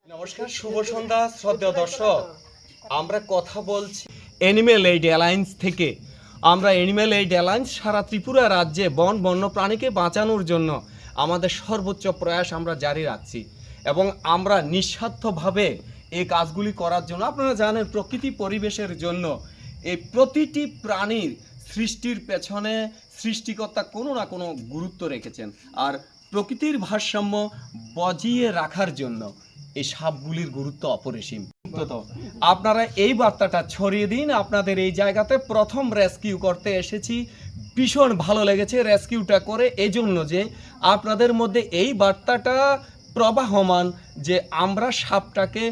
নমস্কার, শুভ সন্ধ্যা শ্রদ্ধেয় দর্শক। আমরা কথা বলছি অ্যানিম্যাল এইড অ্যালায়েন্স থেকে। আমরা অ্যানিম্যাল এইড অ্যালায়েন্স সারা ত্রিপুরা রাজ্যে বন্য প্রাণীকে বাঁচানোর জন্য আমাদের সর্বোচ্চ প্রয়াস আমরা জারি রাখছি এবং আমরা নিঃস্বার্থভাবে এই কাজগুলি করার জন্য, আপনারা জানেন প্রকৃতি পরিবেশের জন্য এই প্রতিটি প্রাণীর সৃষ্টির পেছনে সৃষ্টিকর্তা কোনো না কোনো গুরুত্ব রেখেছেন, আর প্রকৃতির ভারসাম্য বজিয়ে রাখার জন্য এই সাপগুলির গুরুত্ব অপরিসীম। তো আপনারা এই বার্তাটা ছড়িয়ে দিন। আপনাদের এই জায়গাতে প্রথম রেস্কিউ করতে এসেছি, ভীষণ ভালো লেগেছে রেস্কিউটা করে, এজন্য যে আপনাদের মধ্যে এই বার্তাটা প্রবাহমান যে আমরা সাপটাকে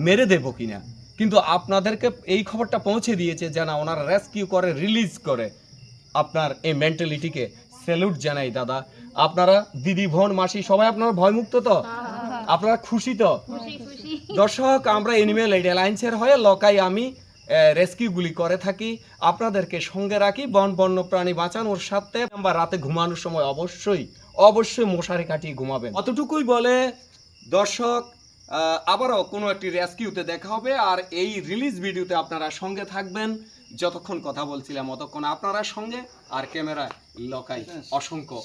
মেরে দেব কিনা, কিন্তু আপনাদেরকে এই খবরটা পৌঁছে দিয়েছে যে না, ওনারা রেস্কিউ করে রিলিজ করে। আপনার এই মেন্টালিটিকে স্যালুট জানাই দাদা। আপনারা দিদি, বোন, মাসি সবাই আপনারা ভয়মুক্ত তো? আপনারা খুশি তো? দর্শক, আমরা অ্যানিম্যাল এইড অ্যালায়েন্সের হয়ে লকাই আমি রেস্কিউগুলি করে থাকি, আপনাদেরকে সঙ্গে রাখি বন্য প্রাণী বাঁচানোর সাথে। বা রাতে ঘুমানোর সময় অবশ্যই মশারি কাটিয়ে ঘুমাবেন। অতটুকুই বলে দর্শক, আবারও কোনো একটি রেস্কিউতে দেখা হবে, আর এই রিলিজ ভিডিওতে আপনারা সঙ্গে থাকবেন। যতক্ষণ কথা বলছিলাম ততক্ষণ আপনারা সঙ্গে, আর ক্যামেরায় লকাই। অসংখ্য